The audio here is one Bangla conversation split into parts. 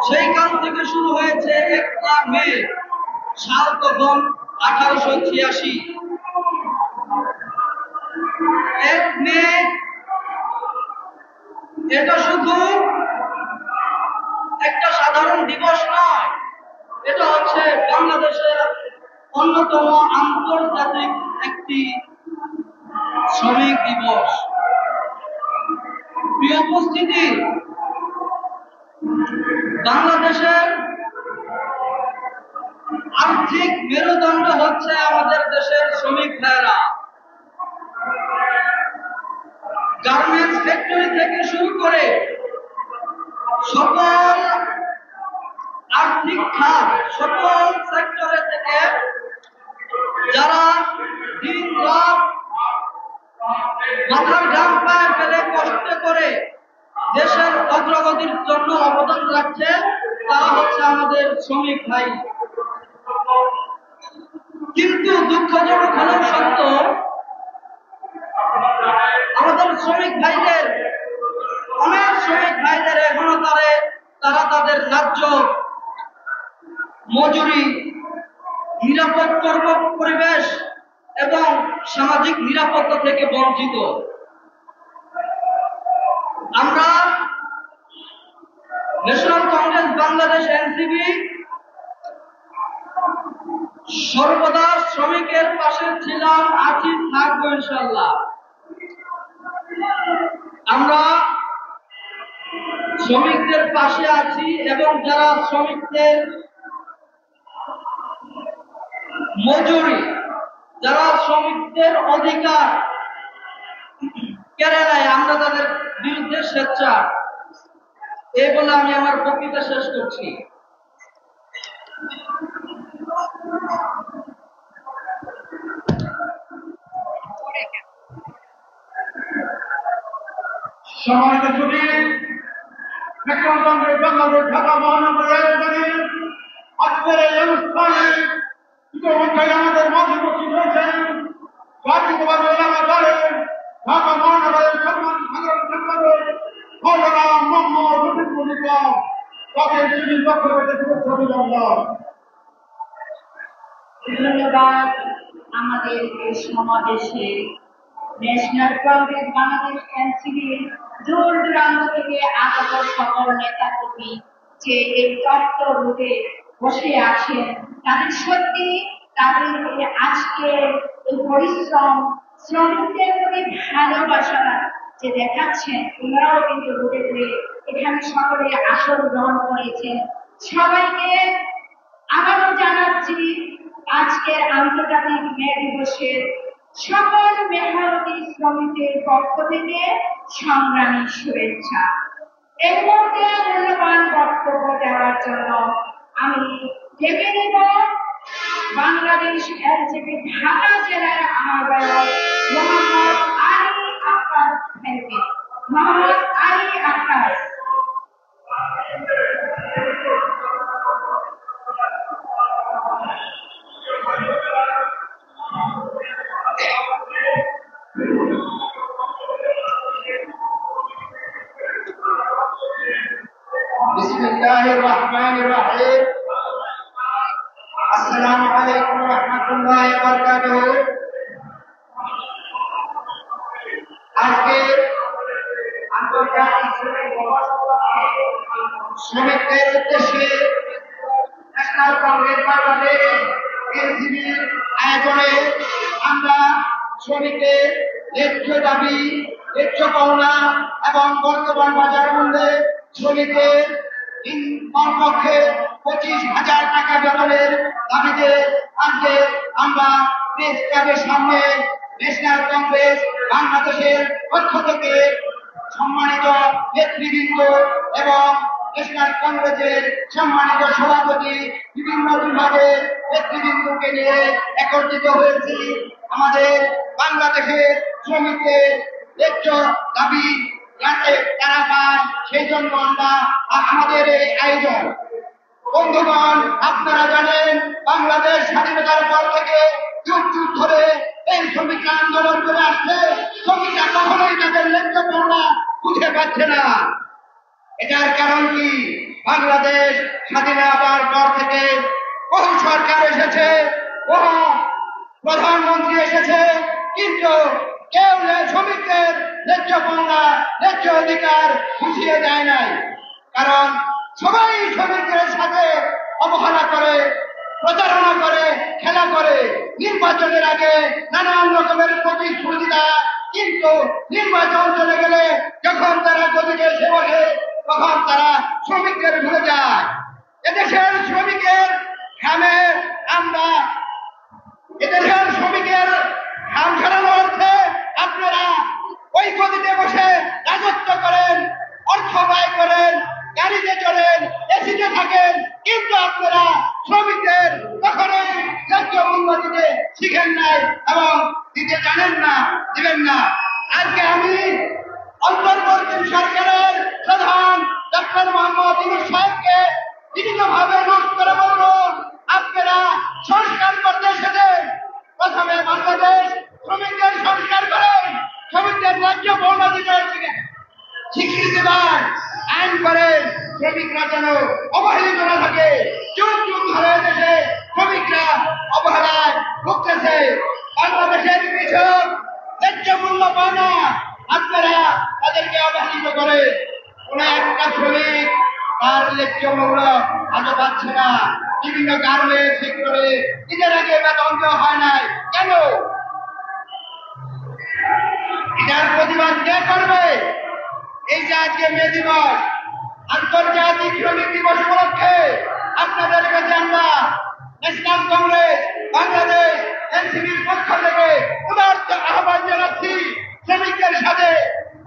সেই কাল থেকে শুরু হয়েছে 1 মে সাল তখন 1886। 1 মে এটা শুধু একটা সাধারণ দিবস নয়, এটা হচ্ছে বাংলাদেশের অন্যতম আন্তর্জাতিক একটি শ্রমিক দিবস। প্রিয় উপস্থিতি, বাংলাদেশের আর্থিক মেরুদণ্ড হচ্ছে আমাদের দেশের শ্রমিক ভাইরা। গার্মেন্টস ফ্যাক্টরি থেকে শুরু করে সকল আর্থিক খাত, সকল সেক্টরে থেকে যারা দিন রাত মাথার ঘাম পায়ে ফেলে কষ্ট করে দেশের অগ্রগতির জন্য অবদান রাখছে, তারা হচ্ছে আমাদের শ্রমিক ভাই। কিন্তু দুঃখজনক হলেও সত্য, আমাদের শ্রমিক ভাইদের, অনেক শ্রমিক ভাইদের এখনো তারা তাদের ন্যায্য মজুরি, নিরাপদ কর্ম পরিবেশ এবং সামাজিক নিরাপত্তা থেকে বঞ্চিত। আমরা ন্যাশনাল কংগ্রেস বাংলাদেশ এনসিপি সর্বদা শ্রমিকের পাশে ছিলাম, আছি, থাকবো ইনশাআল্লাহ। আমরা শ্রমিকদের পাশে আছি এবং যারা শ্রমিকদের মজুরি, যারা শ্রমিকদের অধিকার কেড়ে নেয়, আমরা তাদের বিরুদ্ধে সোচ্চার। এই বলে আমি আমার বক্তৃতা শেষ করছি। সম্মানিত ছুটি ন্যাশনাল কংগ্রেস বাংলাদেশ ঢাকা মহানগরের আয়োজনে আজকের এই অনুষ্ঠানে ইতিমধ্যে আমাদের মাঝে উপস্থিত হয়েছেন জাতীয়তাবাদী এলাকায় ঢাকা মহানগরের সাধারণ সম্পাদক মৌলানা মোহাম্মদ রফিকুল ইসলাম, তাদের শিবির পক্ষ থেকে শুভেচ্ছা অভিনন্দন। ধন্যবাদ। আমাদের এই সমাবেশে ন্যাশনাল কংগ্রেস বাংলাদেশ এনসিপির দূর দূরান্ত থেকে আগত সকল নেতা কর্মী যে এই তপ্ত রূপে বসে আছেন, তাদের সত্যি তাদের আজকে এই পরিশ্রম, শ্রমিকদের প্রতি ভালোবাসা যে দেখাচ্ছেন, ওনারাও কিন্তু রুটে করে এখানে সকলে আসন গ্রহণ করেছেন। সবাইকে আবারও জানাচ্ছি আজকের আন্তর্জাতিক মে দিবসের সকল মেহনতি শ্রমিকদের পক্ষ থেকে সংগ্রামী শুভেচ্ছা। এর মধ্যে মূল্যবান বক্তব্য দেওয়ার জন্য আমি ডেকে নেব বাংলাদেশ এনসিপি ঢাকা জেলার আহ্বায়ক মোহাম্মদ আলী আক্তার ভাইকে। মোহাম্মদ আলী আক্তার। बिस्मिल्लाहिर्रहमानिर्रहीम। अस्सलामु अलैकुम रहमतुल्लाहि व बरकातुहू। আজকে আন্তর্জাতিক শ্রমিক দিবস শ্রমিকদের উদ্দেশ্যে ন্যাশনাল কংগ্রেস বাংলাদেশ এনসিপির আয়োজনে আমরা শ্রমিকের ন্যায্য দাবি, ন্যায্য পাওনা এবং বর্তমান বাজার মূল্যে শ্রমিকের কমপক্ষে 25,000 টাকা বেতনের দাবিতে আজকে আমরা প্রেস ক্লাবের সামনে ন্যাশনাল কংগ্রেস বাংলাদেশের পক্ষ থেকে সম্মানিত নেতৃবৃন্দ এবং ন্যাশনাল কংগ্রেসের সম্মানিত সভাপতি, বিভিন্ন বিভাগের নেতৃবৃন্দকে নিয়ে একত্রিত হয়েছি। আমাদের বাংলাদেশের শ্রমিকদের ন্যায্য দাবি যাতে তারা পায়, সেই জন্য আমরা আমাদের এই আয়োজন। বন্ধুগণ, আপনারা জানেন বাংলাদেশ স্বাধীনতার পর থেকে যুগ যুগ ধরে এই শ্রমিকরা আন্দোলন করে আসছে। শ্রমিকরা কখনোই তাদের ন্যায্য পাওনা বুঝে পাচ্ছে না। এটার কারণ কি? বাংলাদেশ স্বাধীন হওয়ার পর থেকে বহু সরকার এসেছে, বহু প্রধানমন্ত্রী এসেছে, কিন্তু কেউ শ্রমিকদের ন্যায্য পাওনা, ন্যায্য অধিকার বুঝিয়ে দেয় নাই। কারণ সবাই শ্রমিকদের সাথে অবহেলা করে, প্রতারণা করে, খেলা করে। নির্বাচনের আগে নানান রকমের প্রতিশ্রুতি দেয়, কিন্তু নির্বাচন চলে গেলে যখন তারা গদিতে এসে বসে তখন তারা শ্রমিকদের ভুলে যায়। এদেশের শ্রমিকের ঘামে আমরা, এদেশের শ্রমিকের ঘাম ঝরানোর অর্থে আপনারা ওই গদিতে বসে রাজত্ব করেন, অর্থ ব্যয় করেন, গাড়িতে চড়েন, এসিতে থাকেন, কিন্তু আপনারা শ্রমিকদের কখনোই ন্যায্য মূল্য দিতে শিখেন নাই এবং দিতে জানেন না, দিবেন না। আজকে আমি অন্তর্বর্তী সরকারের প্রধান ডক্টর মোহাম্মদ ইউনূস সাহেবকে বিভিন্নভাবে অনুরোধ করে বলব, আপনারা সংস্কার করতে এসেছেন, প্রথমে বাংলাদেশ শ্রমিকদের সংস্কার করেন, শ্রমিকদের ন্যায্য পাওনা দিতে স্বীকৃতি দেন, আইন করেন, শ্রমিকরা যেন অবহেলিত না থাকে। যুগ যুগ ধরে দেশে শ্রমিকরা অবহেলায় ভুগতেছে। বাংলাদেশের কৃষক ন্যায্য মূল্য পায় না, আপনারা তাদেরকে অবহেলিত করে। কোন একটা শ্রমিক তার ন্যায্য মূল্য আজও পাচ্ছে না। বিভিন্ন গার্মেন্টস সেক্টরে ঈদের আগে বেতন দেওয়া হয় নাই কেন? এটার প্রতিবাদ কে করবে? এই যে আজকে মে দিবস, আন্তর্জাতিক শ্রমিক দিবস উপলক্ষে আপনাদের কাছে আমরা ন্যাশনাল কংগ্রেস বাংলাদেশ এনসিপির পক্ষ থেকে উদার্ত আহ্বান জানাচ্ছি, শ্রমিকদের সাথে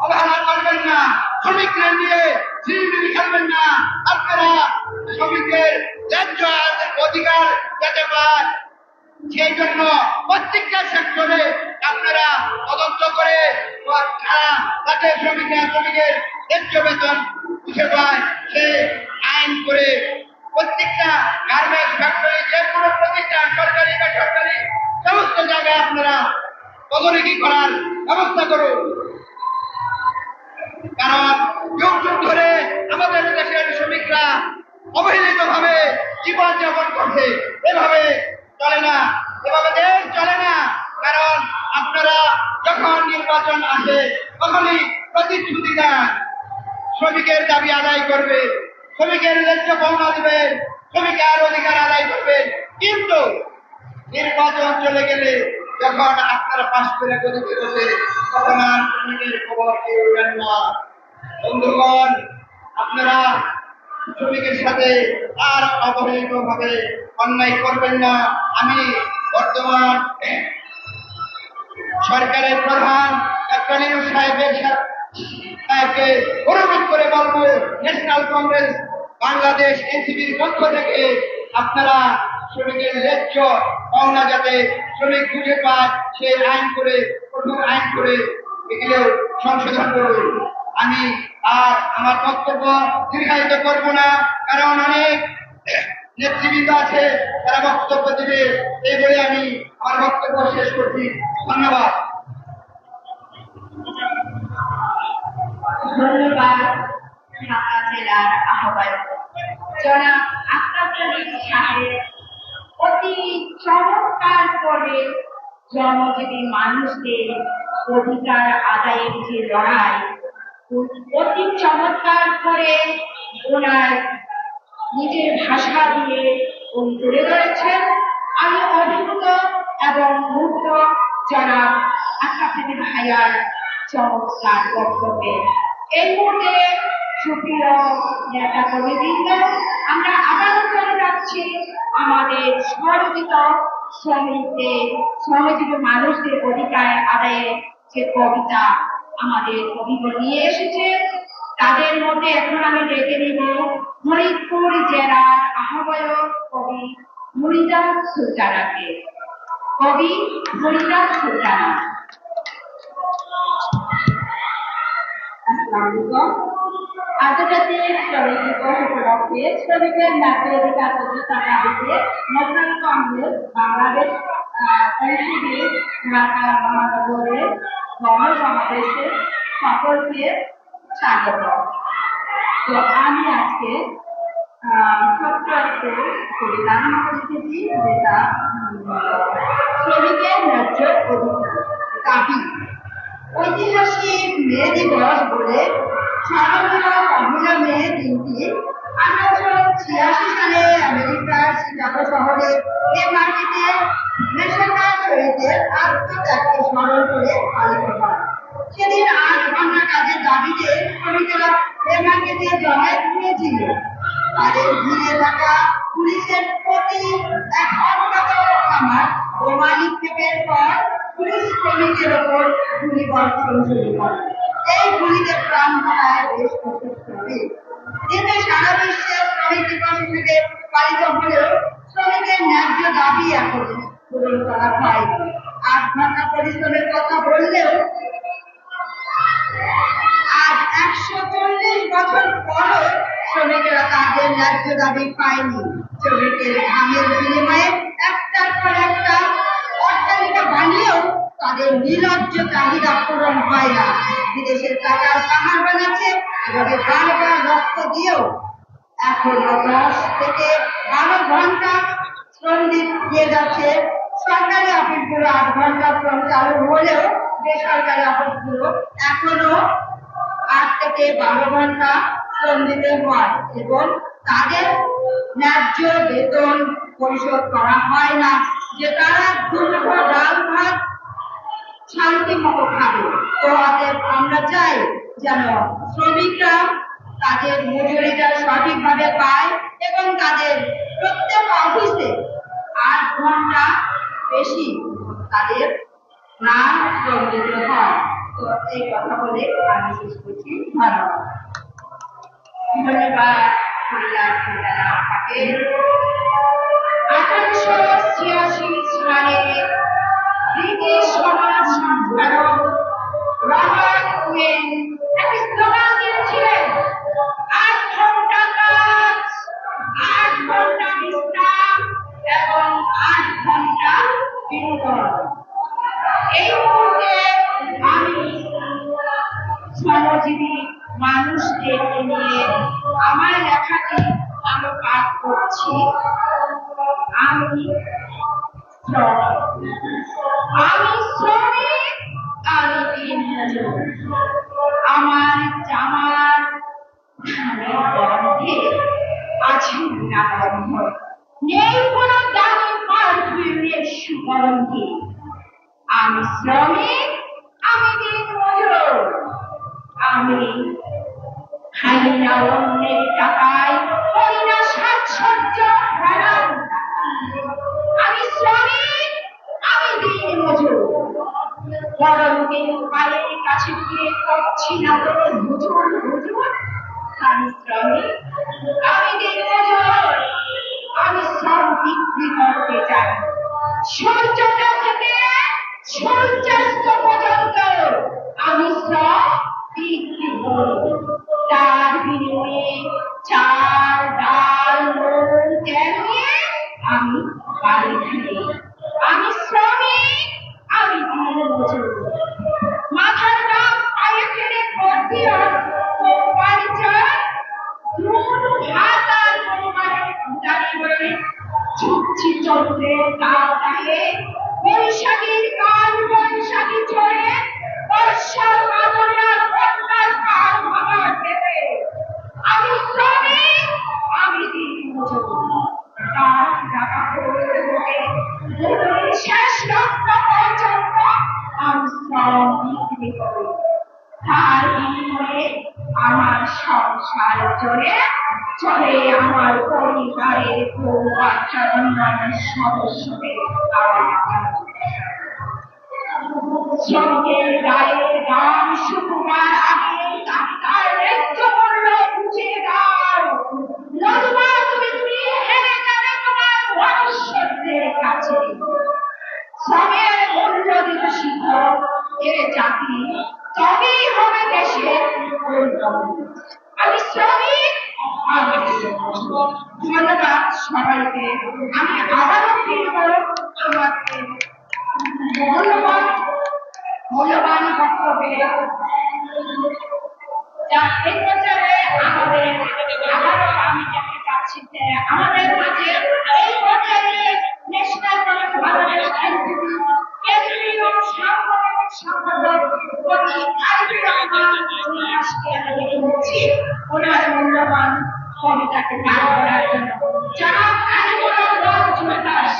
অবহেলা করবেন না, শ্রমিকদের নিয়ে ঝিলমিলি খেলবেন না। আপনারা শ্রমিকদের ন্যায্য অধিকার যাতে পায় সেই জন্য প্রত্যেকটা সেক্টরে আপনারা তদন্ত করে যাতে শ্রমিকের ন্যায্য বেতন বুঝে পায় সে আইন করে প্রত্যেকটা গার্মেন্টস ফ্যাক্টরি, যে কোনো প্রতিষ্ঠান সরকারি বেসরকারি সমস্ত জায়গায় আপনারা তদারকি করার ব্যবস্থা করুন। কারণ যুগ যুগ ধরে আমাদের দেশের শ্রমিকরা অবহেলিত ভাবে জীবন যাপন করছে। এভাবে চলে না, এভাবে দেশ চলে না। কারণ আপনারা যখন নির্বাচন আসে তখনই প্রতিশ্রুতি দেন, শ্রমিকের দাবি আদায় করবে, শ্রমিকের ন্যায্য পাওনা দিবে, শ্রমিকের অধিকার আদায় করবে, কিন্তু নির্বাচন চলে গেলে যখন আপনারা পাশ করে গদিতে বসে তখন আর শ্রমিকের খবর কেউ নেন না। বন্ধুগণ, আপনারা শ্রমিকের সাথে আর অবহেলিত ভাবে অন্যায় করবেন না। আমি বর্তমান সরকারের প্রধান ডক্টর ইউনূস সাহেবকে অনুরোধ করে বলবো, ন্যাশনাল কংগ্রেস বাংলাদেশ এনসিপির পক্ষ থেকে আপনারা শ্রমিকের ন্যায্য পাওনা যাতে শ্রমিক বুঝে পায় সে আইন করে, কঠোর আইন করে এগুলো সংশোধন করুন। আমি আর আমার বক্তব্য দীর্ঘায়িত করব না, কারণ অনেক নেতৃবৃন্দ আছে তারা বক্তব্য দিবে, এই বলে আমি আমার বক্তব্য শেষ করছি। ধন্যবাদ। ধন্যবাদ ঢাকা জেলার আহ্বায়ক জনাব আক্তার আলী সাহেব। অতি চমৎকার করে জনজীবী মানুষদের অধিকার আদায়ের যে লড়াই, অতি চমৎকার করে ওনার নিজের ভাষা দিয়ে উনি তুলে ধরেছেন। আমি অভিভূত এবং মুগ্ধ জনাব আক্তার আলী ভাইয়ার চমৎকার বক্তব্যে। এই মুহূর্তে সুপ্রিয় নেতা কর্মীবৃন্দ, আমরা আবারও করে রাখছি আমাদের স্বরচিত শ্রমজীবী মানুষদের অধিকার আদায়ের যে কবিতা আমাদের কবিগুলো নিয়ে এসেছে, তাদের মধ্যে এখন আমি ডেকে নিব ফরিদপুর জেলার আহ্বায়ক কবি মুরিদা সুলতানাকে। কবি মুরিদা সুলতানা। আন্তর্জাতিক শ্রমিক দিবস উপলক্ষে শ্রমিকের ন্যায্য অধিকার প্রতিষ্ঠার দাবিতে ন্যাশনাল কংগ্রেস বাংলাদেশ এনসিপি ঢাকা মহানগরের গণসমাবেশে সকলকে স্বাগত। তো আমি আজকে ছোট্ট একটু কবিতা আমরা লিখেছি, যেটা শ্রমিকের ন্যায্য অধিকার দাবি। ঐতিহাসিক মে দিবস বলে স্মরণীয় পহেলা মে দিনটি 1886 সালে আমেরিকার শিকাগো শহরে এ মার্কেটে নেশাকার শহীদদের আত্মত্যাগকে স্মরণ করে পালিত হয়। সেদিন 8 ঘন্টা কাজের দাবিতে শ্রমিকেরা এ মার্কেটে জমায়েত হয়েছিল। তাদের ঘিরে থাকা পুলিশের প্রতি এক অজ্ঞাত আমার বোমা নিক্ষেপের পর পুলিশ শ্রমিকের ওপর গুলি বর্ষণ শুরু করে। এই গুলিতে প্রাণ হারায় বেশ কিছু শ্রমিক। দিনে সারা বিশ্বে শ্রমিক দিবস হিসেবে পালিত হলেও শ্রমিকের ন্যায্য দাবি এখন পূরণ করা হয়নি। 8 ঘন্টা পরিশ্রমের কথা বললেও আজ 140 বছর পরও শ্রমিকেরা তাদের ন্যায্য দাবি পায়নি। শ্রমিকের ঘামের বিনিময়ে একটার পর একটা অট্টালিকা বানিয়েও তাদের নির্লজ্জ চাহিদা পূরণ হয় না। বিদেশের টাকার পাহাড় বানাচ্ছে, এভাবে বারবার রক্ত দিয়েও এখনো 10 থেকে 12 ঘন্টা শ্রম দিয়ে যাচ্ছে। সরকারি অফিসগুলো 8 ঘন্টা শ্রম চালু হলেও বেসরকারি অফিসগুলো এখনো 8 থেকে 12 ঘন্টা শ্রম দিতে হয় এবং তাদের ন্যায্য বেতন পরিশোধ করা হয় না, যে তারা দুটো ডাল ভাত শান্তি মতো খাবে। তো অতএব আমরা চাই যেন শ্রমিকরা তাদের মজুরিটা সঠিকভাবে পায় এবং তাদের প্রত্যেক অফিসে 8 ঘন্টা বেশি তাদের না শ্রম দিতে হয়। তো এই কথা বলে আমি শেষ করছি। ধন্যবাদ। ধন্যবাদ। 1886 সালে ব্রিটিশ সমাজ সংস্কারক রবার্ট ওয়েন এক স্লোগান দিয়েছিলেন, 8 ঘন্টা কাজ, 8 ঘন্টা বিশ্রাম এবং 8 ঘন্টা বিনোদন। এই মুহূর্তে আমি শ্রমজীবী মানুষদেরকে নিয়ে আমার লেখাটি আমি পাঠ করছি। আমি শ্রমিক, আমি দিনমজুর। আমার জামার গন্ধে আছে না গন্ধ, নেই কোনো দামি পারফিউমের সুগন্ধি। আমি শ্রমিক, আমি দিনমজুর। আমি খাই না অন্যের টাকায়, করি না সাজসজ্জ হারাম। আমি শ্রমিক, আমি দিনমজুর। বড়লোকের পায়ের কাছে গিয়ে করছি না তো হুজুর হুজুর। আমি শ্রমিক, আমি দিনমজুর। আমি শ্রম বিক্রি করতে চাই, সূর্যোদয় থেকে সূর্যাস্ত পর্যন্ত আমি শ্রম বিক্রি করি। তার বিনিময়ে চাল ডাল নুন তেল নিয়ে আমি বাড়ি ফিরি। আমি শ্রমিক, আমি দিনমজুর। মাথার গাম পায়ে ফেলে করতে পরিচয়, দুটো হাত আর পরিমাণে দাঁড়িয়ে ছুটছি চন্দ্রের তাড়াতাড়ি। বৈশাখীর কাল বৈশাখী চড়ে, বর্ষার মাদনার বন্যার কাল ভাঙা খেতে। আমি শ্রমিক, আমি দিনমজুর। তার টাকা শেষ লক্ষ্য পর্যন্ত আমি শ্রম বিক্রি করি। তার বিনিময়ে আমার সংসার চলে আমার পরিবারের বউ বাচ্চা অন্যান্য সদস্যদের। শ্রমিকের গায়ের দাম শুকুমার আগে তার ন্যায্য মূল্য বুঝিয়ে দাও, নতুবা তুমি হেরে যাবে তোমার ভবিষ্যতের কাছে। শ্রমের মূল্য দিতে শিখো, এ জাতি তবেই হবে দেশের উন্নতি। আমি শ্রমিক, আমি দিনমজুর। ধন্যবাদ সবাইকে। আমি আবারও ফিরব আমাকে মূল্যবান বক্তব্যে। এই প্রচারে আমাদের আবারও আমি দেখতে পাচ্ছি কবিতাকে পাঠ করার জন্য জনাব আলিমুল্লাহ দাস।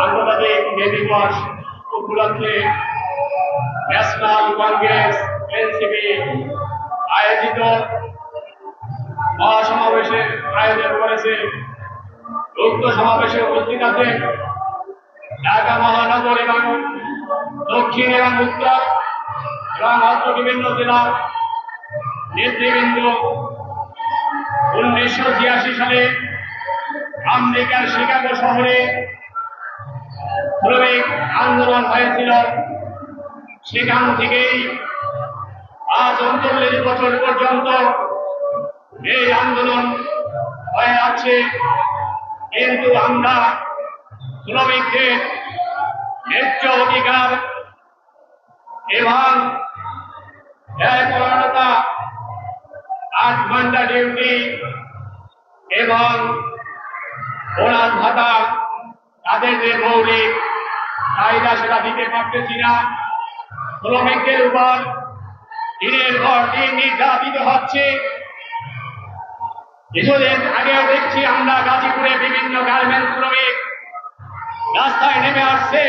আন্তর্জাতিক মে দিবস উপলক্ষে ন্যাশনাল কংগ্রেস এনসিপি আয়োজিত মহাসমাবেশের আয়োজন করেছে। উক্ত সমাবেশে উপস্থিত আছেন ঢাকা মহানগর এবং দক্ষিণ এবং উত্তর এবং অত্র বিভিন্ন জেলার নেতৃবৃন্দ। 1986 সালে আমেরিকার শিকাগো শহরে শ্রমিক আন্দোলন হয়েছিল। সেখান থেকেই আজ 39 বছর পর্যন্ত এই আন্দোলন হয়ে আছে। কিন্তু আমরা শ্রমিকদের ন্যায্য অধিকার এবং ন্যায়পরায়ণতা, 8 ঘন্টা ডিউটি এবং বোনাস ভাতা, তাদের যে মৌলিক চাহিদা সেটা দিতে পারতেছি না। শ্রমিকদের উপর দিনের পর দিন নির্যাতিত হচ্ছে। কিছুদিন আগেও দেখছি আমরা গাজীপুরে বিভিন্ন গার্মেন্টস শ্রমিক রাস্তায় নেমে আসছে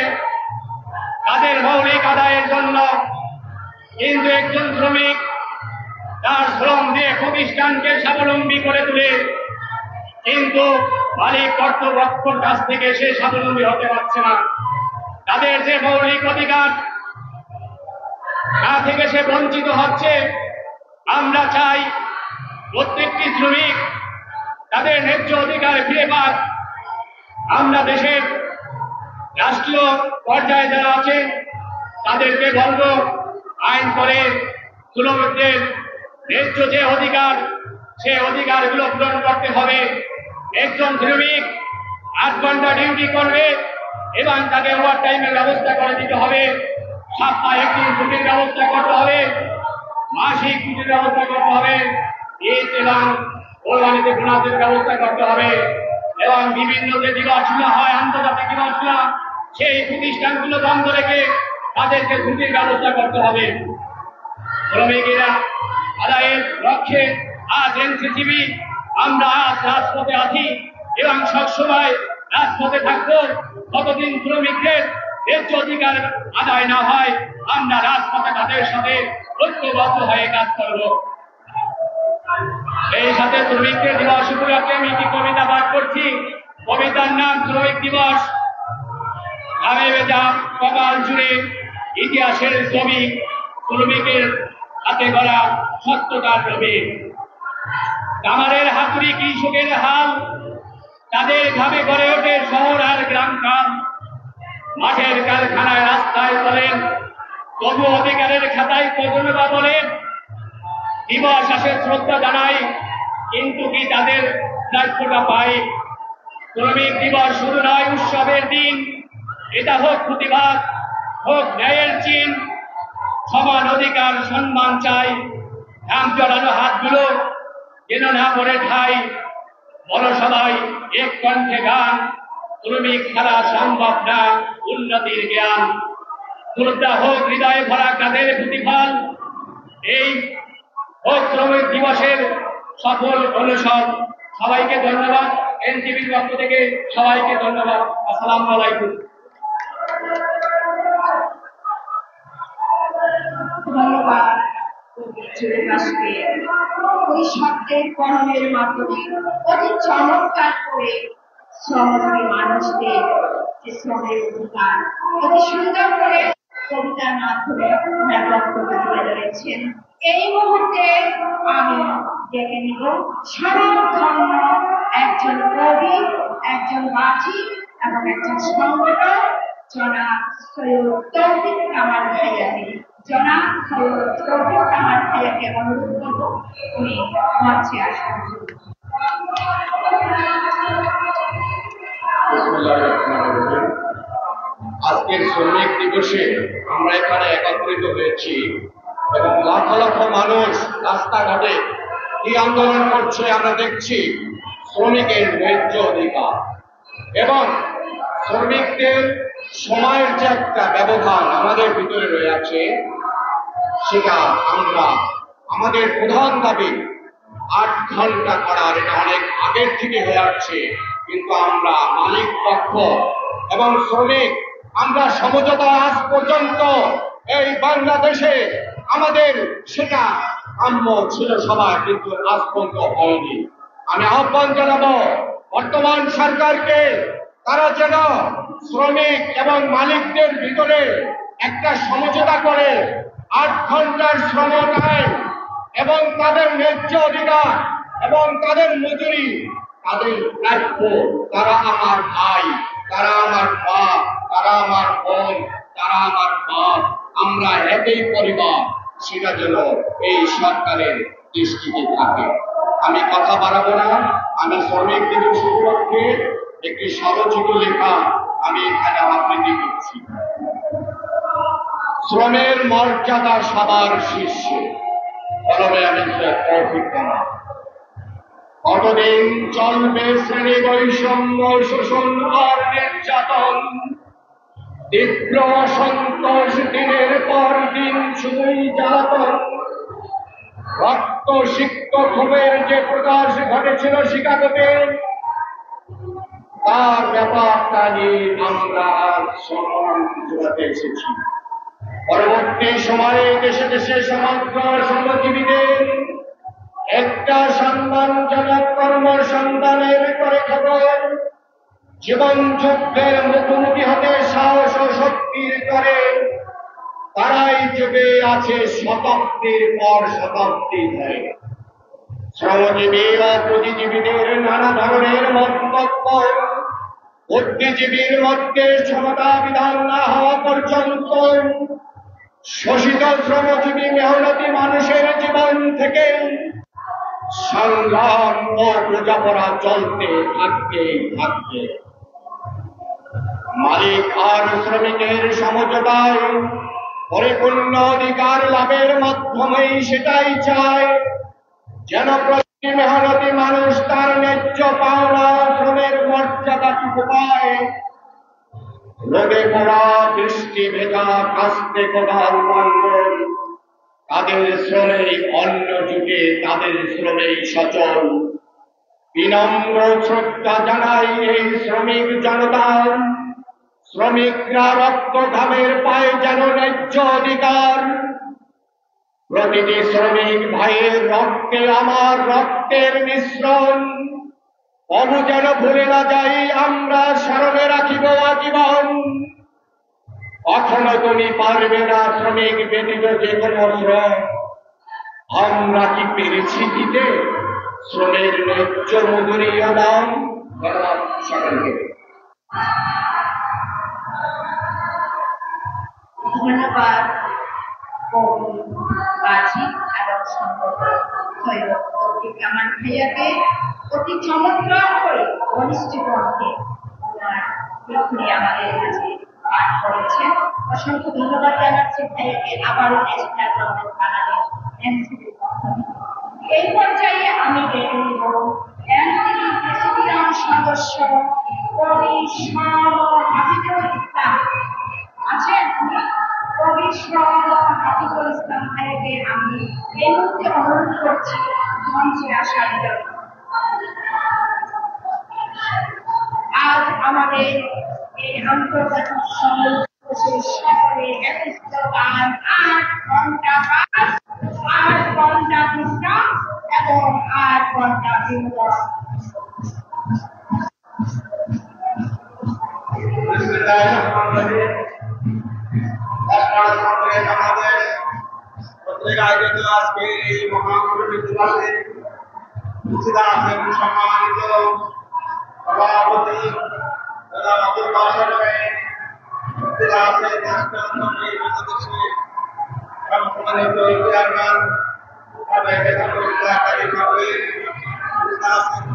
তাদের মৌলিক আদায়ের জন্য। কিন্তু একজন শ্রমিক তার শ্রম দিয়ে প্রতিষ্ঠানকে স্বাবলম্বী করে তোলে, কিন্তু মালিক কর্তৃপক্ষের কাছ থেকে সে স্বাবলম্বী হতে পারছে না। তাদের যে মৌলিক অধিকার তা থেকে সে বঞ্চিত হচ্ছে। আমরা চাই প্রত্যেকটি শ্রমিক তাদের ন্যায্য অধিকার ফিরে পাক। আমরা দেশের রাষ্ট্রীয় পর্যায়ে যারা আছে তাদেরকে বলবো, আইন করে শ্রমিকদের ন্যায্য যে অধিকার সে অধিকারগুলো পূরণ করতে হবে। একজন শ্রমিক 8 ঘন্টা ডিউটি করবে এবং তাকে ওভার টাইমের ব্যবস্থা করে দিতে হবে। সপ্তাহে একদিন ছুটির ব্যবস্থা করতে হবে, মাসিক ছুটির ব্যবস্থা করতে হবে, ঈদ এবং কোরবানিতে বোনাসের ব্যবস্থা করতে হবে এবং বিভিন্ন যে দিবসগুলো হয় আন্তর্জাতিক দিবসগুলো সেই প্রতিষ্ঠানগুলো বন্ধ রেখে তাদেরকে ছুটির ব্যবস্থা করতে হবে। শ্রমিকেরা আদায়ের লক্ষ্যে আজ এনসিসিবি আমরা আজ রাজপথে আছি এবং সবসময় রাজপথে থাকবো। কতদিন শ্রমিকদের ন্যায্য অধিকার আদায় না হয় আমরা রাজপথে তাদের সাথে ঐক্যবদ্ধ হয়ে কাজ করব। এই সাথে শ্রমিকদের দিবস উপলক্ষে আমি একটি কবিতা পাঠ করছি। কবিতার নাম শ্রমিক দিবস। আমি বেজা কপাল জুড়ে ইতিহাসের ছবি, শ্রমিকের হাতে গড়া সত্যতার রবি। কামারের হাতুড়ি কৃষকের হাল, তাদের ঘামে গড়ে ওঠে শহর আর গ্রাম কাল। মাঠের কারখানায় রাস্তায় চলেন, তবু অধিকারের খাতায় কজন বা বলেন। দিবস আসে শ্রদ্ধা জানাই, কিন্তু কি তাদের প্রাপ্যটা পাই? শ্রমিক দিবস শুধু নয় উৎসবের দিন, এটা হোক প্রতিবাদ, হোক ন্যায়ের চিন। সমান অধিকার সম্মান চাই, ঘাম জড়ানো হাতগুলো যেন না পড়ে ঠাই। বড় সবাই এক কণ্ঠে গান, শ্রমিক ছাড়া সম্ভব না উন্নতির জ্ঞান। শ্রদ্ধা হোক হৃদয়ে ভরা কাদের প্রতিফল, এই হোক শ্রমিক দিবসের সফল অনুসরণ। সবাইকে ধন্যবাদ। এনসিপির পক্ষ থেকে সবাইকে ধন্যবাদ। আসসালামু আলাইকুম। ধন্যবাদ সুরেশকে। ওই শব্দের কর্মের মাধ্যমে অতি চমৎকার করে শ্রমজীবী মানুষদের যে শ্রমের অধিকার অতি সুন্দর করে কবিতার মাধ্যমে বক্তব্য তুলে ধরেছেন। এই মুহূর্তে আমি ডেকে নিব স্বনামধন্য একজন কবি, একজন বাচিক এবং একজন সংগঠক জনাব সৈয়দ তৌফিক কামাল ভাইয়াকে। জনাব সৈয়দ তৌফিক কামাল ভাইয়াকে অনুরোধ করব উনি মঞ্চে আসেন। আজকের শ্রমিক দিবসে আমরা এখানে একত্রিত হয়েছি এবং লক্ষ লক্ষ মানুষ রাস্তাঘাটে কি আন্দোলন করছে আমরা দেখছি। শ্রমিকের ন্যায্য অধিকার এবং শ্রমিকদের সময়ের যে একটা ব্যবধান আমাদের ভিতরে রয়েছে, সেটা আমরা আমাদের প্রধান দাবি 8 ঘন্টা করার, এটা অনেক আগের থেকে হয়ে আসছে, কিন্তু আমরা মালিক পক্ষ এবং শ্রমিক আমরা সমঝোতা আজ পর্যন্ত এই বাংলাদেশে আমাদের সেটা কাম্য ছিল সবার, কিন্তু আজ পর্যন্ত হয়নি। আমি আহ্বান জানাবো বর্তমান সরকারকে, তারা যেন শ্রমিক এবং মালিকদের ভিতরে একটা সমঝোতা করে 8 ঘন্টার শ্রম টাইম এবং তাদের ন্যায্য অধিকার এবং তাদের মজুরি, তাদের প্রাপ্য, তারা আমার ভাই, তারা আমার বাপ, তারা আমার বোন, তারা আমার বাপ, আমরা একই পরিবার, সেটা যেন এই সরকারের দৃষ্টিতে থাকে। আমি কথা বাড়াবো না, আমি শ্রমিক দিবস উপলক্ষে একটি স্বরচিত লেখা আমি এখানে আবৃত্তি করছি। শ্রমের মর্যাদা সবার শীর্ষে, কলমে আমি তৌফিক জানা। কতদিন চলবে শ্রেণী বৈষম্য, শোষণ আর নির্যাতন? তীব্র অসন্তোষ, দিনের পর দিন শুধুই জ্বালাতন। রক্ত সিক্ত ক্ষোভের যে প্রকাশ ঘটেছিল শিকাগোতে, তার ব্যাপারটা নিয়ে আমরা সম্মান জোগাতে এসেছি। পরবর্তী সময়ে দেশে দেশে সমগ্র শ্রমজীবীদের একটা সম্মানজনক কর্মসন্ধানের করে খবর, জীবন যুদ্ধের মুখোমুখি হতে সাহস ও শক্তির করে তারাই যুগে আছে শতাব্দীর পর শতাব্দী ধরে। শ্রমজীবী ও পুঁজিজীবীদের নানা ধরনের মন্তব্য, বুদ্ধিজীবীর মধ্যে সমতা বিধান না হওয়া পর্যন্ত শোষিত শ্রমজীবী মেহনতি মানুষের জীবন থেকে সংগ্রাম ও বোঝাপড়া চলতে থাকবে। মালিক আর শ্রমিকের সমঝোতায় পরিপূর্ণ অধিকার লাভের মাধ্যমেই সেটাই চায়, যেন প্রতি মেহনতি মানুষ তার ন্যায্য পাওনা শ্রমের মর্যাদাটুকু পায়। রোদে পড়া, বৃষ্টি ভেজা, কাস্তে কোদাল লাঙ্গল, তাদের শ্রমেই অন্ন জুটে, তাদের শ্রমেই সচল। বিনম্র শ্রদ্ধা জানাই এই শ্রমিক জনতার, শ্রমিকরা রক্ত ঘামের পায় যেন ন্যায্য অধিকার। প্রতিটি শ্রমিক ভাইয়ের রক্তে আমার রক্তের মিশ্রণ, তবু যেন ভুলে না যাই আমরা স্মরণে রাখিব আজীবন। কখনো তুমি পারবে না শ্রমিক ব্যতীত যে কোনো শ্রম, আমরা কি পেরেছি দিতে শ্রমের ন্যায্য মজুরি ও দাম? সকলকে ধন্যবাদ কবি, বাচিক এবং সম্পাদক সৈয়দ তৌফিক কামাল ভাইয়াকে অতি চমৎকার করে ঘনিষ্ঠ কণ্ঠে এক্ষুনি আমাদের কাছে পাঠ করেছেন। অসংখ্য ধন্যবাদ জানাচ্ছি ভাইয়াকে আবারও ন্যাশনাল কংগ্রেস বাংলাদেশ এনসিপির পক্ষ থেকে। এই পর্যায়ে আমি ডেকে নিব এনসিপি প্রেসিডিয়াম সদস্য কবি হাফিজুল ইসলাম আছেন। কবি হাফিজুল ইসলাম ভাইকে আমি এই মুহূর্তে অনুরোধ করছি মঞ্চে আসার জন্য। আজ আমাদের এই আন্তর্জাতিক সম্মেলন সকলে একই স্লোগান, 8 ঘন্টা কাজ, 8 ঘন্টা বিশ্রাম এবং 8 ঘন্টা বিনোদন। আয়োজিত আজকে এই মহাপুরুষ দিবসে উপস্থিত আছেন সম্মানিত সভাপতি আব্দুল বাসার ভাই, উপস্থিত আছেন ন্যাশনাল কংগ্রেস বাংলাদেশে সম্মানিত চেয়ারম্যান উপস্থিত আছেন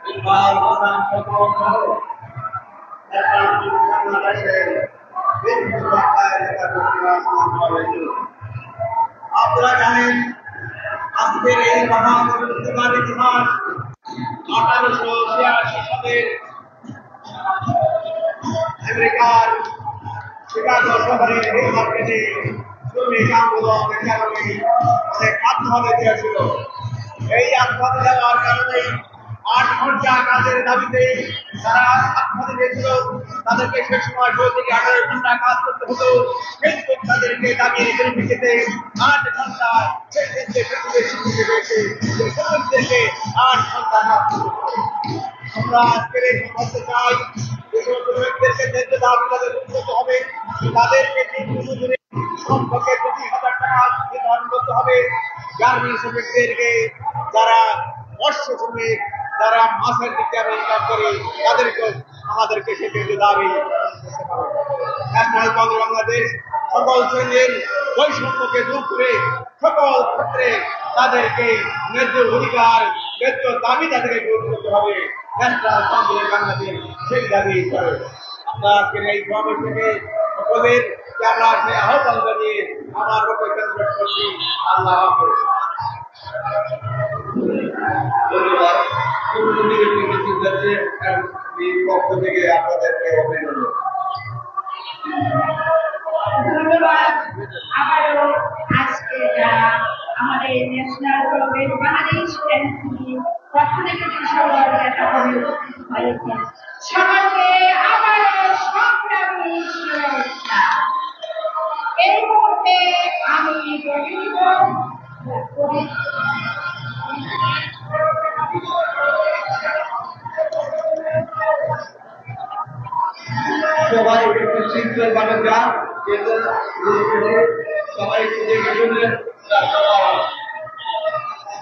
ইকবাল হাসান সকল সহ বাংলাদেশের বিভিন্ন এলাকায় আপনারা জানেন আজকের এই মহান ইতিহাস 1886 সালের আমেরিকার শিকাগো শহরে এই মার্কেটে শ্রমিক আন্দোলনের কারণে অনেক আত্মহত্যা দিয়েছিল। এই আত্মহত্যা দেওয়ার কারণে 8 ঘন্টা কাজের দাবিতে তারা আত্মহত্যা দিয়েছিল। তাদেরকে সে সময় 16 থেকে 18 ঘন্টা কাজ করতে হতো, কিন্তু তাদেরকে দাবির পরিপ্রেক্ষিতে 8 ঘন্টা শ্রমিকদেরকে 8 ঘন্টা কাজ করতে হতো। আমরা আজকের এই বলতে চাই যে শ্রমিকদেরকে ন্যায্য দাবি তাদের উন্নত হবে, তাদেরকে সম্পর্কে 20,000 টাকা নির্ধারণ করতে হবে। গার্মেন্টস শ্রমিকদেরকে যারা মৎস্য শ্রমিক, যারা মাছের দিকে ইনকাম করে, তাদেরকে আমাদেরকে সেক্ষেত্রে দাবি ন্যাশনাল কংগ্রেস বাংলাদেশ সকল শ্রেণীর বৈষম্যকে দূর করে সকল ক্ষেত্রে তাদেরকে ন্যায্য অধিকার, ন্যায্য দাবি তাদেরকে পূরণ করতে হবে। ন্যাশনাল কংগ্রেস বাংলাদেশ সেই দাবি করে। আমরা আজকের এই সমাবেশ থেকে সকলের আমরা আহ্বান জানিয়ে আমার বক্তব্য শেষ করছি। আল্লাহ হাফেজ। ধন্যবাদ। পক্ষ থেকে আপনাদেরকে অভিনন্দন। ধন্যবাদ। আবারও আজকে যারা আমাদের ন্যাশনাল কংগ্রেস বাংলাদেশ এনসিপি পক্ষ থেকে হয়েছেন সবাইকে আবারও সংগ্রামী শুভেচ্ছা। এই মুহূর্তে আমি সবাই একটু শৃঙ্খল ভাবে যান, সবাই দেখে শুনে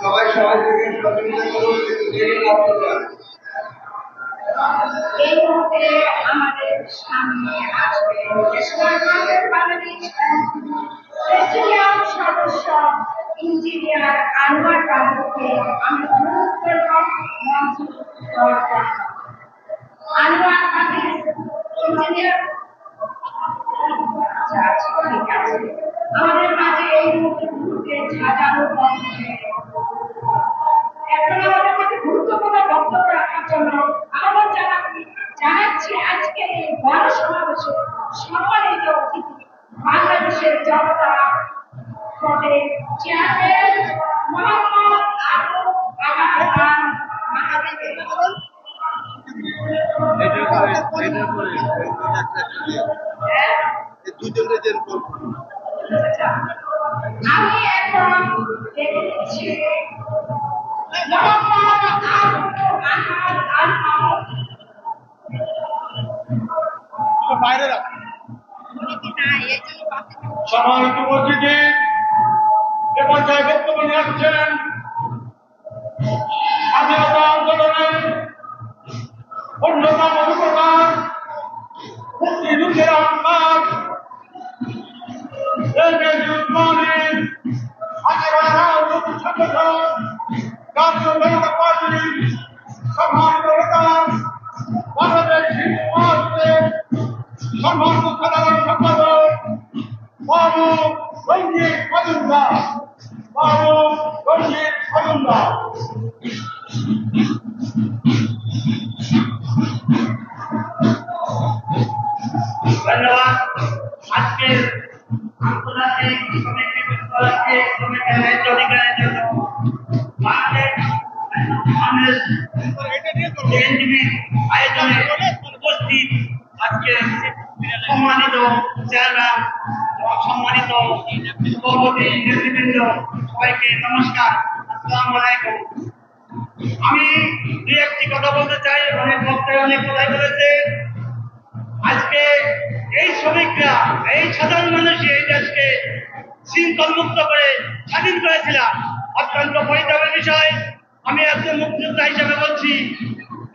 সবাই থেকে সহযোগিতা করুন, কিন্তু দেরি না করতে। এই মুহূর্তে আমাদের সামনে আসবে ন্যাশনাল কংগ্রেস বাংলাদেশ প্রেসিডিয়াম সদস্য ইঞ্জিনিয়ার আনোয়ার বাবুকে আমি অনুরোধ করব মঞ্চ দর্শন। আনোয়ার বাবু ইঞ্জিনিয়ার ঠিক আছে, আমাদের মাঝে এই মুহূর্তে সাজানো মঞ্চে এখন আমাদের কাছে গুরুত্বপূর্ণ বক্তব্য রাখার জন্য আহ্বান জানাচ্ছি আজকের এই বড় সমাবেশে সম্মানিত অতিথি বাংলাদেশের জনতা দলের চেয়ারম্যান মোহাম্মদ আবু বাকর খান মাহাতিকে। আমি এখন দেখে নিচ্ছি সম্মানিত উপস্থিতি, এ পর্যায়ে বক্তব্য নিয়ে আসছেন স্বাধীনতা আন্দোলনের অন্যতম রূপকার মুক্তিযুদ্ধের আহ্বায়ক জাতীয় জনতা পার্টির সম্মানিত নেতা, বাংলাদেশ হিন্দু মহাসভার সম্মানিত সাধারণ সম্পাদক বাবু রঞ্জিত মজুমদার। ধন্যবাদ। আজকের আন্তর্জাতিক শ্রমিক দিবসকে শ্রমিকের ন্যায্য অধিকারের জন্য বাংলাদেশ আয়োজনে উপস্থিত আজকে সম্মানিত চেয়ারম্যান, সম্মানিত সভাপতি, নেতৃবৃন্দ, সবাইকে নমস্কার, আসসালামু আলাইকুম। আমি দুই একটি কথা বলতে চাই। অনেক বক্তায় অনেক কথাই বলেছে। আজকে এই শ্রমিকরা, এই সাধারণ মানুষ এই দেশকে শৃঙ্খল মুক্ত করে স্বাধীন করেছিলাম, অত্যন্ত পরিতাপের বিষয়। আমি একজন মুক্তিযোদ্ধা হিসেবে বলছি,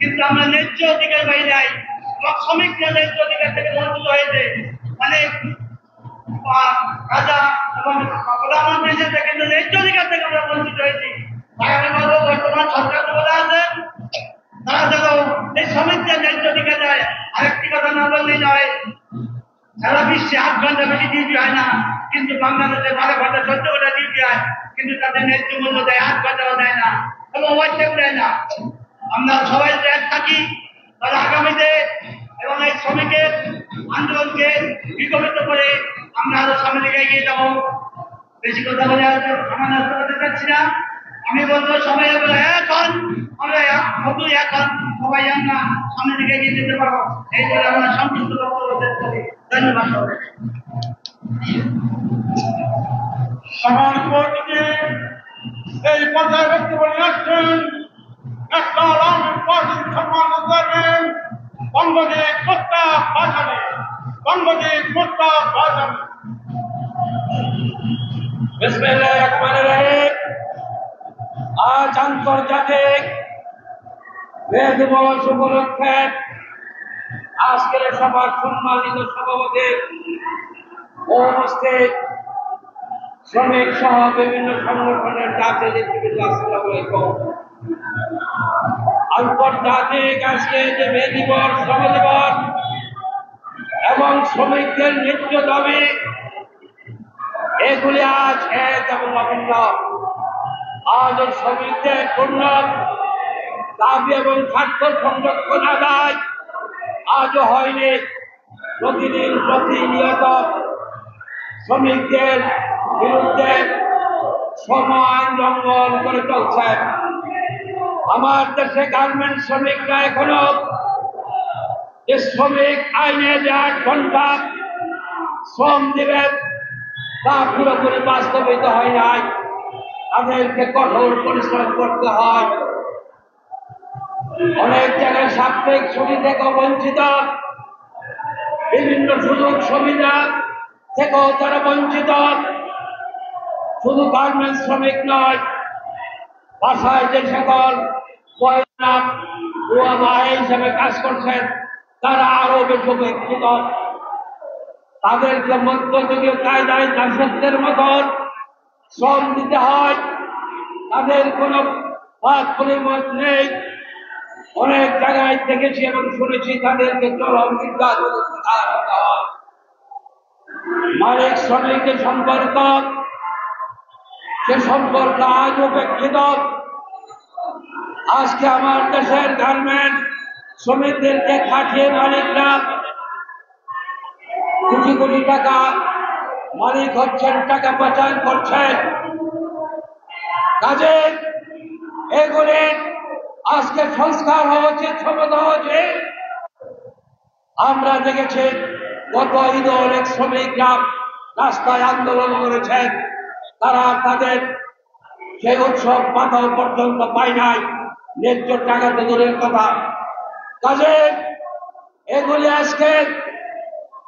কিন্তু আমরা ন্যায্য অধিকার পাই নাই এবং শ্রমিকরা ন্যায্য অধিকার থেকে বঞ্চিত হয়েছে। অনেক রাজা এবং প্রধানমন্ত্রী হিসেবে কিন্তু ন্যায্য অধিকার থেকে আমরা বঞ্চিত হয়েছি। আগামী বছর বর্তমান সরকার বলে আছে তারা যেন এই শ্রমিকদের ন্যায্য দিকে যায়। আরেকটি কথা না বললেই নয়, সারা বিশ্বে 8 ঘন্টা বেশি ডিউটি হয় না, কিন্তু বাংলাদেশে 12 ঘন্টা 14 ঘন্টা ডিউটি হয়, কিন্তু তাদের ন্যায্য মূল্য দেয় 8 ঘন্টাও দেয় না, কোনো ওভারটাইম দেয় না। আমরা সবাই যে এক থাকি, তাহলে আগামীতে এবং এই শ্রমিকের আন্দোলনকে বিকমিত করে আমরা আরো সামনে দিকে এগিয়ে যাবো। বেশি কথা বলে আমার করতে চাচ্ছি না, আমি বলবো সবাই এখন আমরা এখন সবাই আমরা সামনে দিকে এগিয়ে যেতে পারবো, এই বলে আমরা সংক্ষিপ্ত বক্তব্য শেষ করি। ধন্যবাদ সবাই। সমাজপতিকে এই পর্যায়ে বক্তব্য নিয়ে আসছেন ন্যাশনাল আওয়ামী পার্টির সম্মানিত চেয়ারম্যান বঙ্গদেব মোস্তাক বাজানি। বঙ্গদেব মোস্তাক বাজানি। বিসমিল্লাহির রহমানির রহিম। আজ আন্তর্জাতিক মে দিবস উপলক্ষে আজকের সভার সম্মানিত সভাপতি উপস্থিত শ্রমিক সহ বিভিন্ন সংগঠনের জাতীয় নেতৃবৃন্দ, আসসালামু আলাইকুম। আন্তর্জাতিক আজকে যে মে দিবস, শ্রম দিবস এবং শ্রমিকদের ন্যায্য দাবি, এগুলি আজ এক এবং অভিন্ন। আজ শ্রমিকদের পূর্ণ দাবি এবং স্বার্থ সংরক্ষণ আদায় আজও হয়নি। প্রতিদিন প্রতিনিয়ত শ্রমিকদের বিরুদ্ধে শ্রম আইন লঙ্ঘন করে চলছে। আমার দেশে গার্মেন্টস শ্রমিকরা এখনো যে শ্রমিক আইনে যে 8 ঘন্টা শ্রম দিবেন তা পুরোপুরি বাস্তবিত হয় নাই। তাদেরকে কঠোর পরিশ্রম করতে হয়, অনেক জায়গায় সাপ্তাহিক ছুটি থেকে বঞ্চিত, বিভিন্ন সুযোগ সুবিধা থেকেও তারা বঞ্চিত। শুধু গার্মেন্টস শ্রমিক নয়, বাসায় যে সকল হিসাবে কাজ করছেন তারা আরো বেশি উপেক্ষিত। তাদেরকে মধ্যযুগীয় কায়দায় দাসত্বের মতন শ্রম দিতে হয়, তাদের কোনো পরিমত নেই। অনেক জায়গায় দেখেছি এবং শুনেছি তাদেরকে চরম নির্যাতনের শিকার হতে হয়। মালিক শ্রমিকের সম্পর্ক, সে সম্পর্ক আজ উপেক্ষিত। আজকে আমার দেশের গার্মেন্ট শ্রমিকদেরকে খাটিয়ে মালিকরা কোটি কোটি টাকা মালিক হচ্ছেন, টাকা পাচার করছেন। কাজে এগুলি আজকে সংস্কার হওয়া উচিত, সমাধান হওয়া উচিত। আমরা দেখেছি গত ঈদে অনেক শ্রমিকরা রাস্তায় আন্দোলন করেছেন, তারা তাদের সেই উৎসব পাতাও পর্যন্ত পায় নাই, ন্যায্য টাকা তো দূরের কথা। কাজে এগুলি আজকে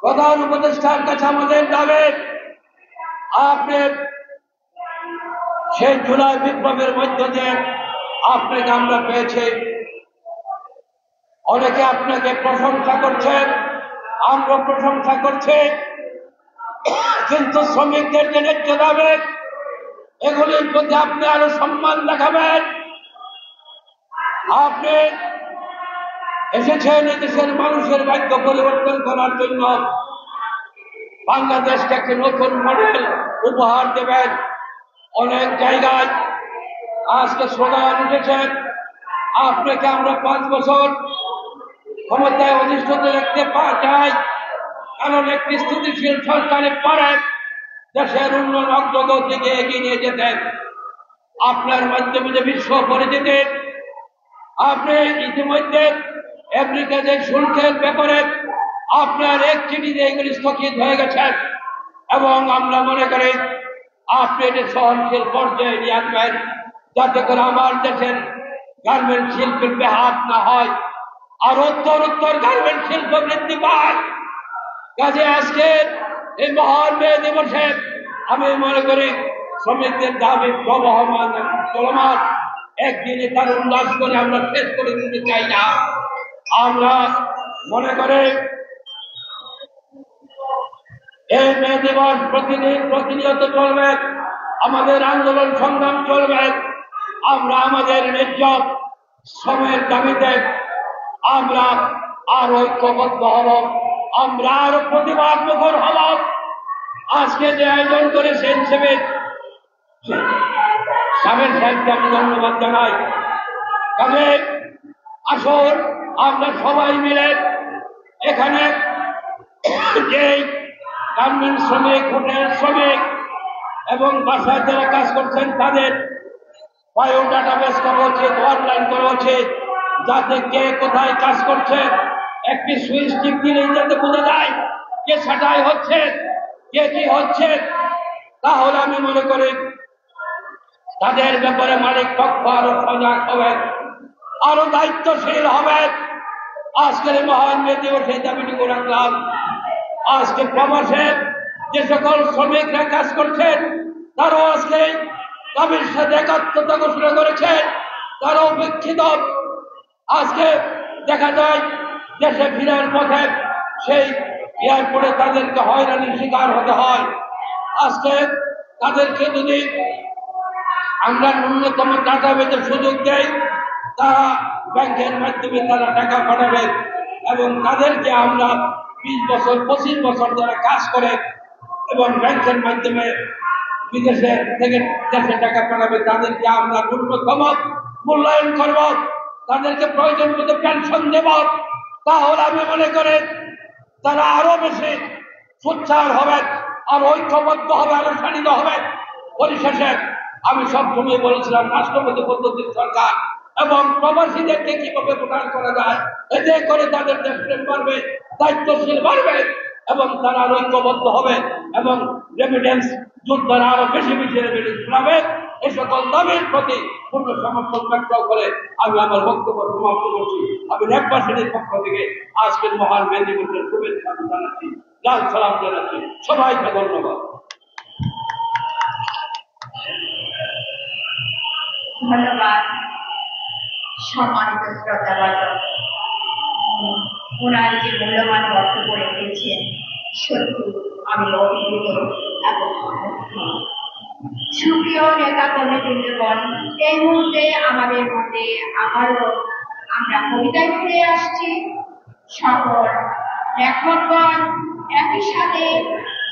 প্রধান উপদেষ্টার কাছে আমাদের দাবি, আপনি সেই জুলাই বিপ্লবের মধ্য দিয়ে আপনাকে আমরা পেয়েছি। অনেকে আপনাকে প্রশংসা করছেন, আমরা প্রশংসা করছি, কিন্তু শ্রমিকদের যে ন্যায্য দাবি এগুলির প্রতি আপনি আরো সম্মান দেখাবেন। আপনি এসেছেন দেশের মানুষের ভাগ্য পরিবর্তন করার জন্য, বাংলাদেশকে একটি নতুন মডেল উপহার দেবেন। অনেক জায়গায় আজকে স্লোগান উঠেছেন, আপনাকে আমরা 5 বছর ক্ষমতায় অধিষ্ঠিত দেখতে চাই, কারণ একটি স্থিতিশীল সরকারের পরে দেশের উন্নয়ন অগ্রগতিকে এগিয়ে নিয়ে যেতেন। আপনার মাধ্যমে যে বিশ্ব পরিচিতি, আপনি ইতিমধ্যে আমেরিকা যে শুল্কের ব্যাপারে আপনার এক চিঠিতে এগুলি স্থগিত হয়ে গেছেন, এবং আমরা মনে করি আপনি এটি সহনশীল পর্যায়ে নিয়ে আসবেন, যাতে করে আমার দেশের গার্মেন্ট শিল্পের ব্যাহাত না হয়, আর উত্তর গার্মেন্ট শিল্প বৃদ্ধি পায়। কাজে আজকে এই মহান মে দিবসে আমি মনে করি শ্রমিকদের দাবি প্রবহমান চলমান, একদিনে তার উল্লাস করে আমরা শেষ করে দিতে চাই না। আমরা মনে করি এই মে দিবস প্রতিদিন প্রতিনিয়ত চলবে, আমাদের আন্দোলন সংগ্রাম চলবে। আমরা আমাদের ন্যায্য শ্রমের দাবিতে আমরা আরো ঐক্যবদ্ধ হব, আমরা আরো প্রতিবাদ মুখর হব। আজকে যে আয়োজন করেছেন সাবের সাহেবকে আমি ধন্যবাদ জানাই। তবে আসুন আমরা সবাই মিলে এখানে যে গার্মেন্টস শ্রমিক, হোটেল শ্রমিক এবং বাসায় যারা কাজ করছেন তাদের বায়ো ডাটাবেস করা উচিত, অনলাইন করা উচিত, যাতে কে কোথায় কাজ করছে একটি সুইচ টিপ দিলেই যাতে বোঝা যায় কে ছাঁটাই হচ্ছে, কে কি হচ্ছে। তাহলে আমি মনে করি তাদের ব্যাপারে মালিক পক্ষ আরো সজাগ হবে, আরো দায়িত্বশীল হবে। আজকের মহান মে দিবসে দাবিটুকু রাখলাম। আজকে প্রবাসে যে সকল শ্রমিকরা কাজ করছেন তারাও আজকে দাবির সাথে একাত্মতা ঘোষণা করেছেন, তারাও উপেক্ষিত। আজকে দেখা যায় দেশে ফিরার পথে সেই এয়ারপোর্টে তাদেরকে হয়রানির শিকার হতে হয়। আজকে তাদেরকে যদি আমরা ন্যূনতম ডাটাবেজের সুযোগ দেই, তারা ব্যাংকের মাধ্যমে তারা টাকা পাঠাবে এবং তাদেরকে আমরা 20 বছর 25 বছর যারা কাজ করে এবং ব্যাংকের মাধ্যমে বিদেশে থেকে দেশে টাকা পাঠাবে তাদেরকে আমরা ন্যূনতম মূল্যায়ন করব, তাদেরকে প্রয়োজন মতো পেনশন দেব। তাহলে আমি মনে করি তারা আরো বেশি সোচ্চার হবে, আর ঐক্যবদ্ধ হবে, আরো শানিত হবে। পরিশেষে আমি সবসময় বলেছিলাম রাষ্ট্রপতি পদ্ধতির সরকার এবং প্রবাসীদেরকে কিভাবে প্রদান করা যায়, এতে করে তাদের দেশপ্রেম বাড়বে, দায়িত্বশীল বাড়বে এবং তারা ঐক্যবদ্ধ হবে এবং রেমিটেন্স যোদ্ধারা আরো বেশি বেশি রেমিটেন্স পাবে। এই সকল দাবির প্রতি পূর্ণ সমর্থন ব্যক্ত করে আমি আমার বক্তব্য সমাপ্ত করছি। আমি ন্যাকবাসীদের পক্ষ থেকে আজকের মহান মে দিবসের শুভেচ্ছা জানাচ্ছি, লাল সালাম জানাচ্ছি। সবাইকে ধন্যবাদ। ধন্যবাদ সম্মানিত শ্রদ্ধাভাজন, ওনার যে মূল্যবান বক্তব্য রেখেছেন সত্যি আমি অভিভূত এবং মুগ্ধ। সুপ্রিয় নেতা কর্মীবৃন্দগণ, এই মুহূর্তে আমাদের মধ্যে আবারও আমরা কবিতায় ফিরে আসছি। সকল লেখকগণ একই সাথে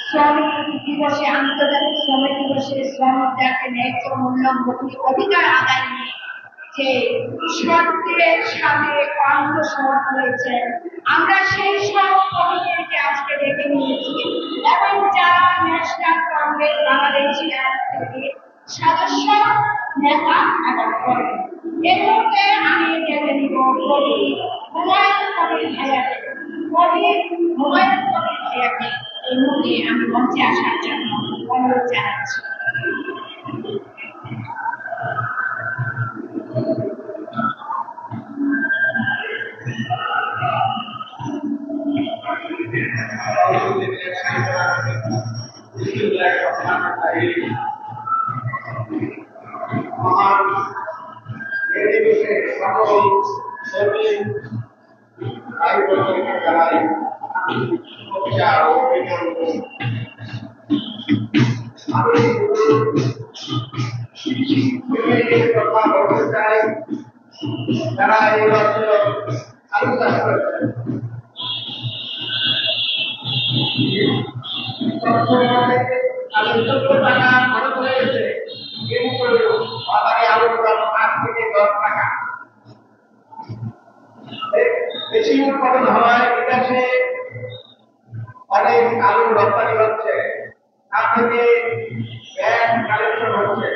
শ্রমিক দিবসে, আন্তর্জাতিক শ্রমিক দিবসে শ্রমিকদেরকে ন্যায্য মূল্য অধিকার আদায় নিয়ে যে সত্যের সাথে কণ্ঠস্বর হয়েছে, আমরা সেই সব কবিদেরকে আজকে ডেকে নিয়েছি এবং যারা ন্যাশনাল কংগ্রেস বাংলাদেশের থেকে সদস্য, নেতা এবং কর্মী। এই মুহূর্তে আমি ডেকে নিব কবি হুমায়ুন কবির ভাইয়াকে। কবি হুমায়ুন কবির ভাইয়াকে এই মুহূর্তে আমি মঞ্চে আসার জন্য অনুরোধ জানাচ্ছি। মহান মে দিবসে সকল শ্রমিক ভাই বোনদেরকে জানাই শুভেচ্ছা ও অভিনন্দন। আমি কথা বলতে চাই যারা এই বছর আলু চাষ করেছেন। আলু 14 টাকা খরচ হয়েছে, বাজারে আলুর দাম 8 থেকে 10 টাকা বেশি উৎপাদন হওয়ায় বিদেশে অনেক আলু রপ্তানি হচ্ছে, তার থেকে ব্যাংক কালেকশন হচ্ছে।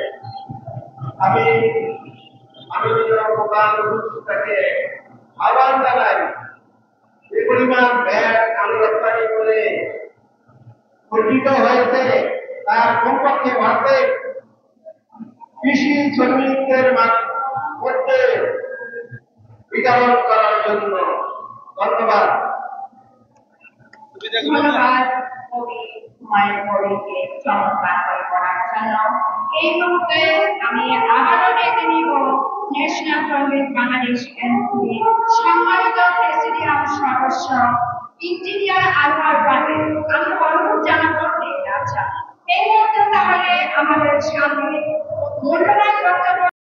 আমি তাকে আহ্বান জানাই, যে পরিমাণ ব্যাংক আলু রপ্তানি করে গঠিত হয়েছে তার কমপক্ষে ভারতে কৃষি শ্রমিকদের মধ্যে বিতরণ করার জন্য। ধন্যবাদ। ধন্যবাদ কবি হুমায়ুন কবিরকে চমৎকার করে পড়ার জন্য। এই মুহূর্তে আমি আবারও ডেকে নিব ন্যাশনাল কংগ্রেস বাংলাদেশ এনসিপি সম্মানিত প্রেসিডিয়াম সদস্য ইঞ্জিনিয়ার আনোয়ার পাটেল। আমি অনুরোধ জানাবো আচ্ছা এই মুহূর্তে তাহলে আমাদের সামনে মূল্যবান বক্তব্য